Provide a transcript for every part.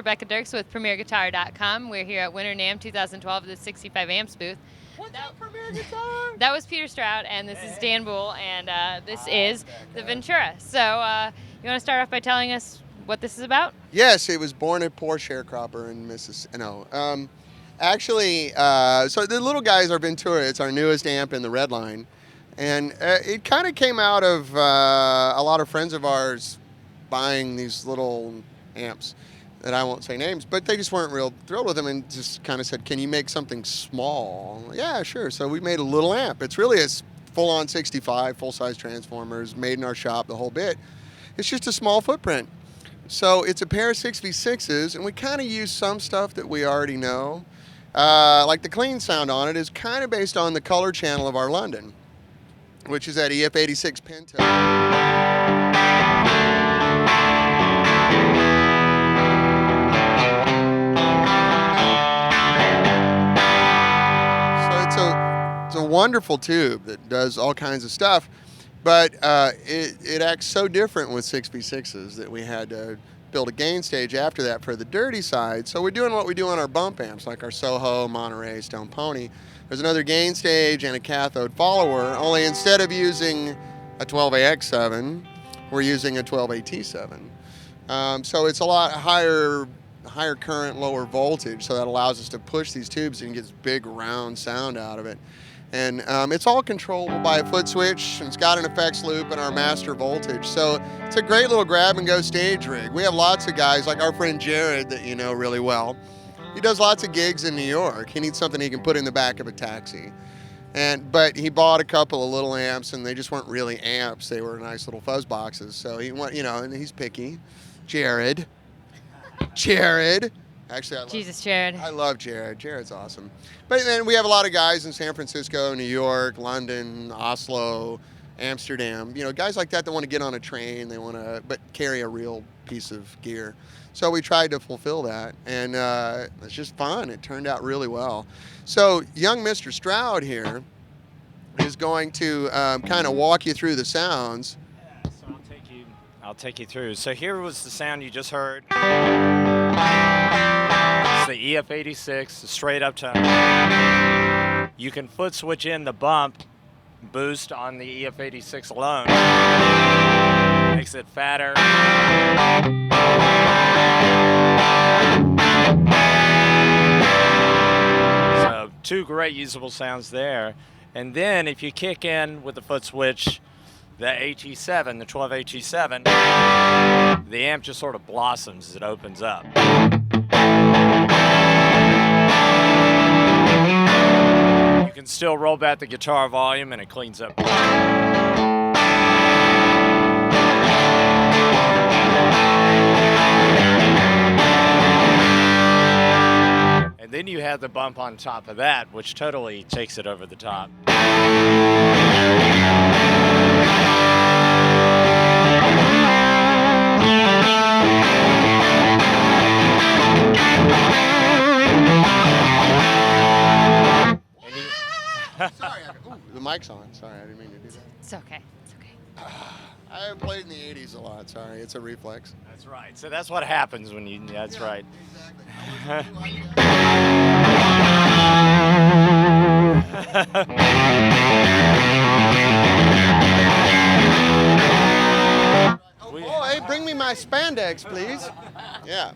Rebecca Dirks with PremierGuitar.com. We're here at Winter NAMM 2012 at the 65 amps booth. What's up, Premier Guitar? That was Peter Stroud, and this is Dan Bull, and this is the Ventura. So you want to start off by telling us what this is about? Yes, it was born a poor sharecropper in Mississippi. No. So the little guy is our Ventura. It's our newest amp in the red line. And it kind of came out of a lot of friends of ours buying these little amps that I won't say names, but they just weren't real thrilled with them and just kind of said, can you make something small? Yeah, sure. So we made a little amp. It's really a full-on 65, full-size transformers, made in our shop, the whole bit. It's just a small footprint. So it's a pair of 6v6s, and we kind of use some stuff that we already know. Like the clean sound on it is kind of based on the color channel of our London, which is that EF86 Pinto. It's a wonderful tube that does all kinds of stuff, but it acts so different with 6v6s that we had to build a gain stage after that for the dirty side. So we're doing what we do on our bump amps, like our Soho, Monterey, Stone Pony. There's another gain stage and a cathode follower, only instead of using a 12AX7, we're using a 12AT7. So it's a lot higher current, lower voltage, so that allows us to push these tubes and get this big round sound out of it. And it's all controllable by a foot switch, and it's got an effects loop and our master voltage. So it's a great little grab and go stage rig. We have lots of guys, like our friend Jared that you know really well. He does lots of gigs in New York. He needs something he can put in the back of a taxi. But he bought a couple of little amps, and they just weren't really amps. They were nice little fuzz boxes. So he went, and he's picky. Jared. Actually, Jared. I love Jared. Jared's awesome. But then we have a lot of guys in San Francisco, New York, London, Oslo, Amsterdam. Guys like that want to get on a train. They want to, but carry a real piece of gear. So we tried to fulfill that, and it's just fun. It turned out really well. So young Mr. Stroud here is going to kind of walk you through the sounds. Yeah, so I'll take you through. So here was the sound you just heard. It's the EF86, the straight up tone. You can foot switch in the bump boost on the EF86 alone. Makes it fatter. So two great usable sounds there. And then if you kick in with the foot switch, the AT7, the 12AT7, the amp just sort of blossoms as it opens up. You can still roll back the guitar volume and it cleans up. And then you have the bump on top of that, which totally takes it over the top. Sorry, the mic's on. Sorry, I didn't mean to do that. It's okay. It's okay. I haven't played in the 80s a lot. Sorry, it's a reflex. That's right. So that's what happens when you. That's yeah, right. Exactly. Hey, bring me my spandex, please. Yeah.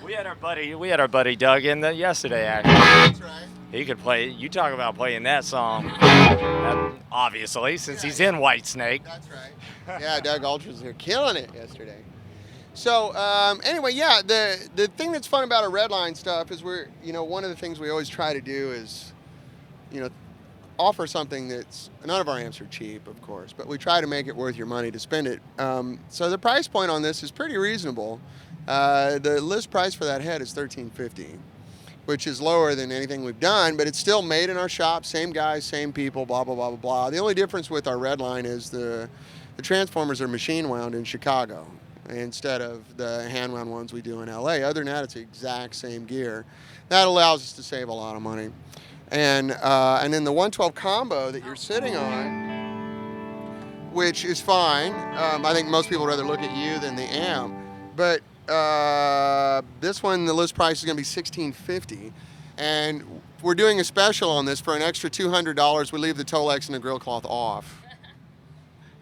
We had our buddy Doug in yesterday. Actually, That's right. he could play. You talk about playing that song. Obviously, since he's in Whitesnake. That's right. Yeah, Doug Ultra's here, killing it yesterday. So anyway, yeah, the thing that's fun about our Redline stuff is one of the things we always try to do is, offer something that's, none of our amps are cheap, of course, but we try to make it worth your money to spend it. So the price point on this is pretty reasonable. The list price for that head is $1350, which is lower than anything we've done, but it's still made in our shop, same guys, same people, blah, blah, blah, blah, blah. The only difference with our Redline is the transformers are machine wound in Chicago instead of the hand wound ones we do in LA. Other than that, it's the exact same gear. That allows us to save a lot of money. And then the 112 combo that you're sitting on, which is fine. I think most people would rather look at you than the amp. But This one, the list price is going to be $16.50, and we're doing a special on this for an extra $200. We leave the Tolex and the grill cloth off.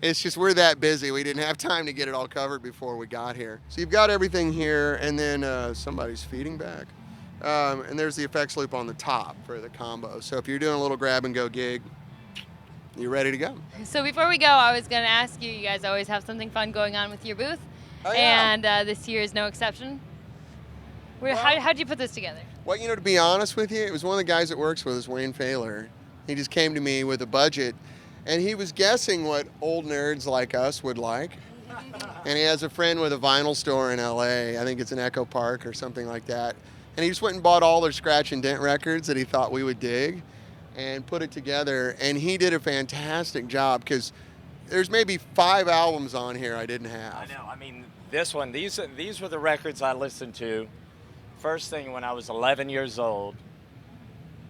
It's just we're that busy. We didn't have time to get it all covered before we got here. So you've got everything here, and then somebody's feeding back. And there's the effects loop on the top for the combo. So if you're doing a little grab and go gig, you're ready to go. So before we go, I was going to ask you, you guys always have something fun going on with your booth. Oh, yeah. And this year is no exception. Well- How'd you put this together? Well, to be honest with you, it was one of the guys that works with us, Wayne Failer. He just came to me with a budget, and he was guessing what old nerds like us would like. And he has a friend with a vinyl store in LA. I think it's in Echo Park or something like that. And he just went and bought all their scratch and dent records that he thought we would dig and put it together. And he did a fantastic job because there's maybe 5 albums on here I didn't have. I know. I mean, this one, these were the records I listened to first thing when I was 11 years old.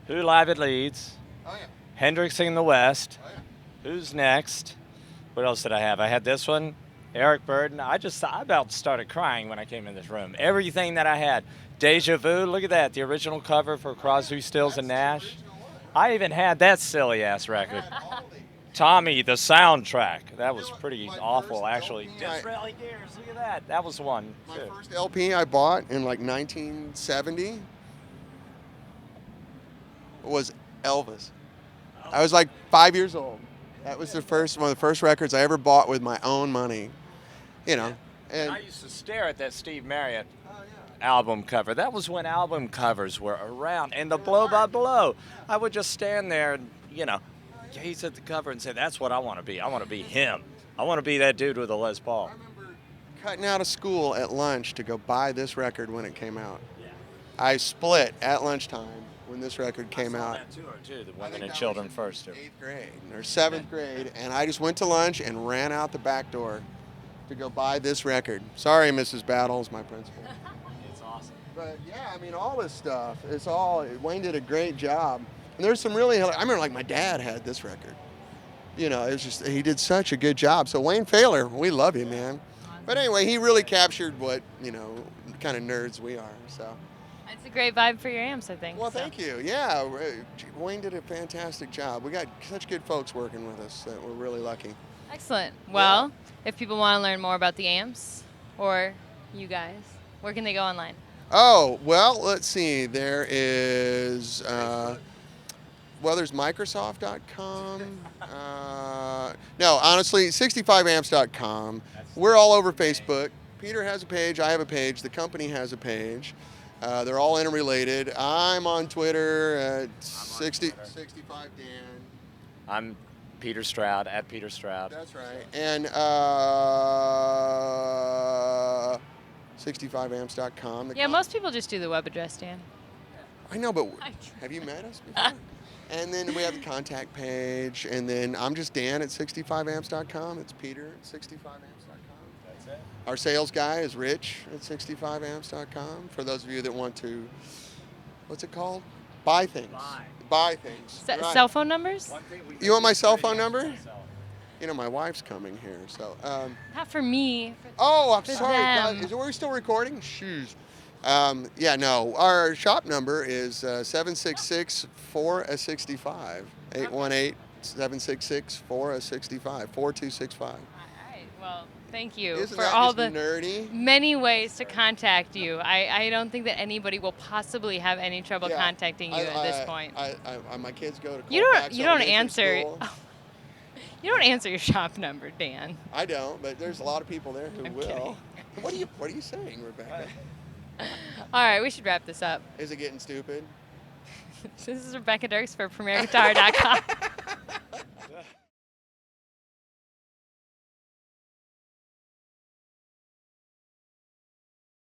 Who Live at Leeds, Oh, yeah. Hendrix in the West, Oh, yeah. Who's Next, what else did I have? I had this one, Eric Burden. I about started crying when I came in this room. Everything that I had. Deja Vu, look at that, the original cover for Crosby, Stills, and Nash. I even had that silly-ass record. Tommy, the soundtrack. That was pretty awful, actually. Disraeli Gears, look at that. That was one, My too. first LP I bought in like 1970 was Elvis. I was like 5 years old. That was one of the first records I ever bought with my own money. And I used to stare at that Steve Marriott album cover. That was when album covers were around. And the Blow by Blow. I would just stand there and, gaze at the cover and say, that's what I want to be. I want to be him. I want to be that dude with a Les Paul. I remember cutting out of school at lunch to go buy this record when it came out. Yeah. I split at lunchtime when this record came out. That tour, too, the I Women think and that Children was in First tour. 8th grade or 7th grade, and I just went to lunch and ran out the back door to go buy this record. Sorry, Mrs. Battles, my principal. It's awesome. But yeah, I mean, all this stuff, Wayne did a great job. And there's some really, I remember like my dad had this record. It was just, he did such a good job. So Wayne Failer, we love you, man. But anyway, he really captured what, kind of nerds we are, so. It's a great vibe for your amps, I think. Well, so. thank you. Yeah, Wayne did a fantastic job. We got such good folks working with us that we're really lucky. Excellent. Well, if people want to learn more about the amps or you guys, where can they go online? Oh, well, let's see. There is, there's Microsoft.com. No, honestly, 65amps.com. We're all over Facebook. Peter has a page. I have a page. The company has a page. They're all interrelated. I'm on Twitter at 65Dan. I'm Peter Stroud, at Peter Stroud. That's right. And 65amps.com. Yeah, most people just do the web address, Dan. I know, but have you met us before? And then we have the contact page, and then I'm just Dan at 65amps.com. It's Peter at 65amps.com. That's it. Our sales guy is Rich at 65amps.com. For those of you that want to, what's it called? Buy things. Buy things. Right. Cell phone numbers? You want my cell phone number? My wife's coming here, so. Not for me. I'm For sorry. them. Are we still recording? Shoes. Our shop number is 766-4-65. 818-766-4-65. 4265. All right. Well, thank you Isn't for that all just the nerdy? many ways to contact you. I don't think that anybody will possibly have any trouble Yeah. contacting you at this point. My kids go to You Colfax don't Elementary answer. School. You don't answer your shop number, Dan. I don't, but there's a lot of people there who I'm will. kidding. What are you saying, Rebecca? All right, we should wrap this up. Is it getting stupid? This is Rebecca Dirks for PremierGuitar.com.